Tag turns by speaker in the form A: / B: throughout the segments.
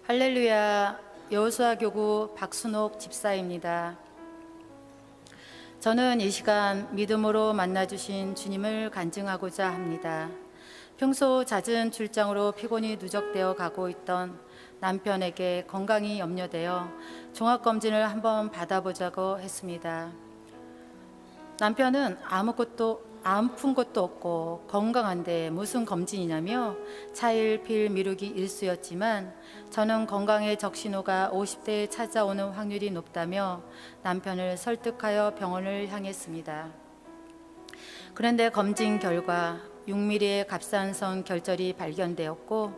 A: 할렐루야, 여호수아 교구 박순옥 집사입니다. 저는 이 시간 믿음으로 만나주신 주님을 간증하고자 합니다. 평소 잦은 출장으로 피곤이 누적되어 가고 있던 남편에게 건강이 염려되어 종합검진을 한번 받아보자고 했습니다. 남편은 아픈 것도 없고 건강한데 무슨 검진이냐며 차일피일 미루기 일쑤였지만 저는 건강의 적신호가 50대에 찾아오는 확률이 높다며 남편을 설득하여 병원을 향했습니다. 그런데 검진 결과 6mm의 갑상선 결절이 발견되었고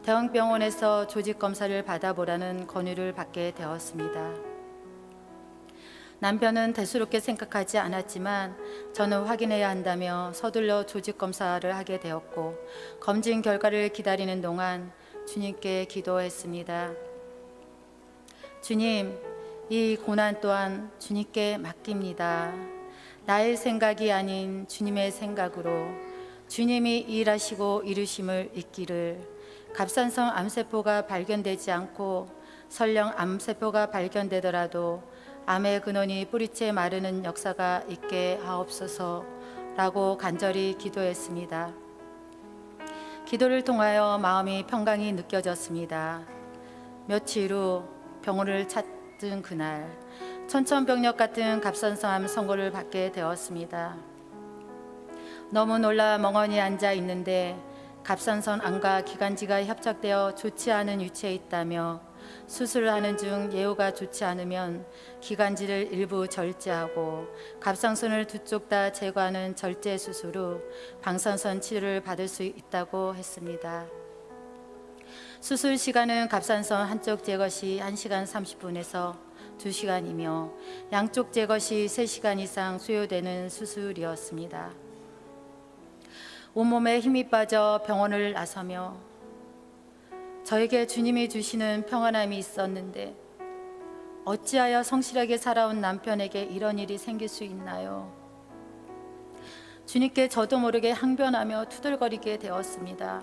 A: 대형병원에서 조직검사를 받아보라는 권유를 받게 되었습니다. 남편은 대수롭게 생각하지 않았지만 저는 확인해야 한다며 서둘러 조직검사를 하게 되었고 검진 결과를 기다리는 동안 주님께 기도했습니다. 주님, 이 고난 또한 주님께 맡깁니다. 나의 생각이 아닌 주님의 생각으로 주님이 일하시고 이루심을 잊기를, 갑상선 암세포가 발견되지 않고 설령 암세포가 발견되더라도 암의 근원이 뿌리째 마르는 역사가 있게 하옵소서라고 간절히 기도했습니다. 기도를 통하여 마음이 평강이 느껴졌습니다. 며칠 후 병원을 찾은 그날 천천병력 같은 갑상선암 선고를 받게 되었습니다. 너무 놀라 멍하니 앉아 있는데 갑상선 암과 기관지가 협착되어 좋지 않은 위치에 있다며 수술을 하는 중 예후가 좋지 않으면 기관지를 일부 절제하고 갑상선을 두 쪽 다 제거하는 절제 수술 후 방사선 치료를 받을 수 있다고 했습니다. 수술 시간은 갑상선 한쪽 제거 시 1시간 30분에서 2시간이며 양쪽 제거 시 3시간 이상 소요되는 수술이었습니다. 온몸에 힘이 빠져 병원을 나서며 저에게 주님이 주시는 평안함이 있었는데 어찌하여 성실하게 살아온 남편에게 이런 일이 생길 수 있나요? 주님께 저도 모르게 항변하며 투덜거리게 되었습니다.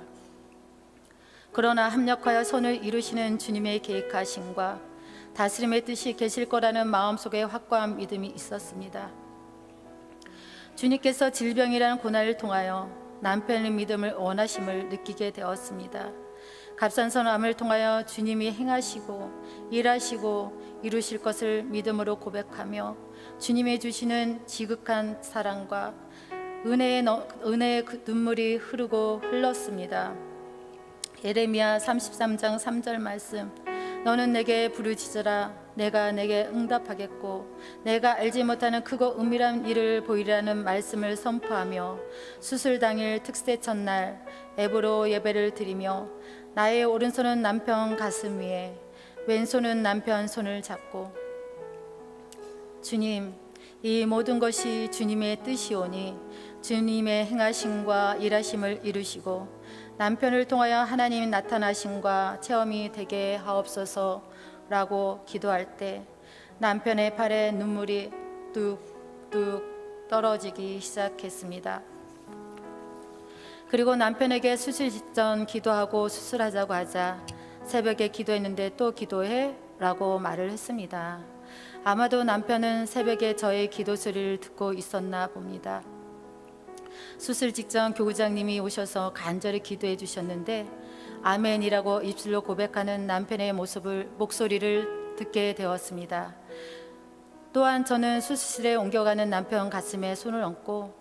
A: 그러나 합력하여 선을 이루시는 주님의 계획하심과 다스림의 뜻이 계실 거라는 마음속에 확고한 믿음이 있었습니다. 주님께서 질병이라는 고난을 통하여 남편의 믿음을 원하심을 느끼게 되었습니다. 갑상선암을 통하여 주님이 행하시고 일하시고 이루실 것을 믿음으로 고백하며 주님이 주시는 지극한 사랑과 은혜의 눈물이 흐르고 흘렀습니다. 예레미야 33장 3절 말씀, 너는 내게 부르짖으라 내가 내게 응답하겠고 내가 알지 못하는 크고 은밀한 일을 보이라는 말씀을 선포하며 수술 당일 특세 첫날 앱으로 예배를 드리며 나의 오른손은 남편 가슴 위에 왼손은 남편 손을 잡고 주님, 이 모든 것이 주님의 뜻이오니 주님의 행하심과 일하심을 이루시고 남편을 통하여 하나님 나타나심과 체험이 되게 하옵소서라고 기도할 때 남편의 팔에 눈물이 뚝뚝 떨어지기 시작했습니다. 그리고 남편에게 수술 직전 기도하고 수술하자고 하자 새벽에 기도했는데 또 기도해? 라고 말을 했습니다. 아마도 남편은 새벽에 저의 기도 소리를 듣고 있었나 봅니다. 수술 직전 교구장님이 오셔서 간절히 기도해 주셨는데 아멘이라고 입술로 고백하는 남편의 목소리를 듣게 되었습니다. 또한 저는 수술실에 옮겨가는 남편 가슴에 손을 얹고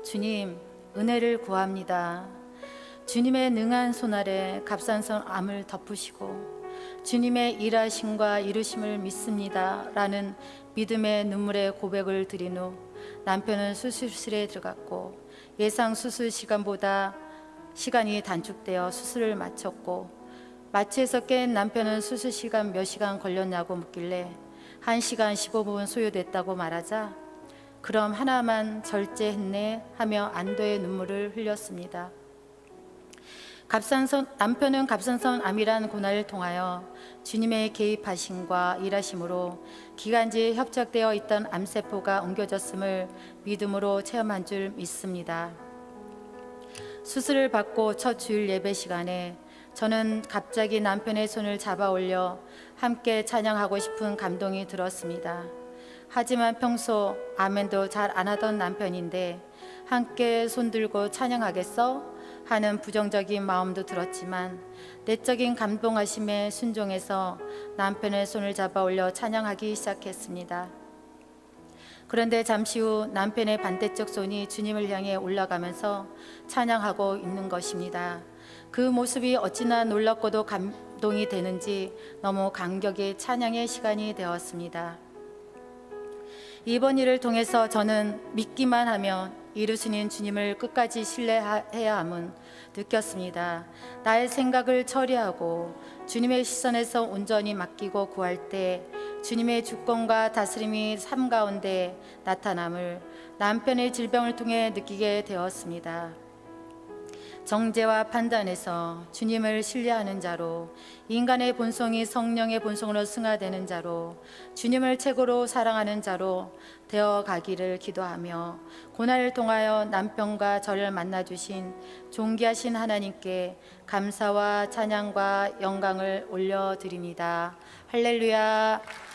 A: 주님, 은혜를 구합니다. 주님의 능한 손 아래 갑상선 암을 덮으시고 주님의 일하심과 이루심을 믿습니다 라는 믿음의 눈물의 고백을 드린 후 남편은 수술실에 들어갔고 예상 수술 시간보다 시간이 단축되어 수술을 마쳤고 마취에서 깬 남편은 수술 시간 몇 시간 걸렸냐고 묻길래 1시간 15분 소요됐다고 말하자 그럼 하나만 절제했네 하며 안도의 눈물을 흘렸습니다. 남편은 갑상선 암이란 고난을 통하여 주님의 개입하심과 일하심으로 기관지에 협착되어 있던 암세포가 옮겨졌음을 믿음으로 체험한 줄 믿습니다. 수술을 받고 첫 주일 예배 시간에 저는 갑자기 남편의 손을 잡아 올려 함께 찬양하고 싶은 감동이 들었습니다. 하지만 평소 아멘도 잘 안 하던 남편인데 함께 손들고 찬양하겠어? 하는 부정적인 마음도 들었지만 내적인 감동하심에 순종해서 남편의 손을 잡아 올려 찬양하기 시작했습니다. 그런데 잠시 후 남편의 반대쪽 손이 주님을 향해 올라가면서 찬양하고 있는 것입니다. 그 모습이 어찌나 놀랍고도 감동이 되는지 너무 감격의 찬양의 시간이 되었습니다. 이번 일을 통해서 저는 믿기만 하면 이루시는 주님을 끝까지 신뢰해야 함은 느꼈습니다. 나의 생각을 처리하고 주님의 시선에서 온전히 맡기고 구할 때 주님의 주권과 다스림이 삶 가운데 나타남을 남편의 질병을 통해 느끼게 되었습니다. 정죄와 판단에서 주님을 신뢰하는 자로, 인간의 본성이 성령의 본성으로 승화되는 자로, 주님을 최고로 사랑하는 자로 되어가기를 기도하며 고난을 통하여 남편과 저를 만나주신 존귀하신 하나님께 감사와 찬양과 영광을 올려드립니다. 할렐루야.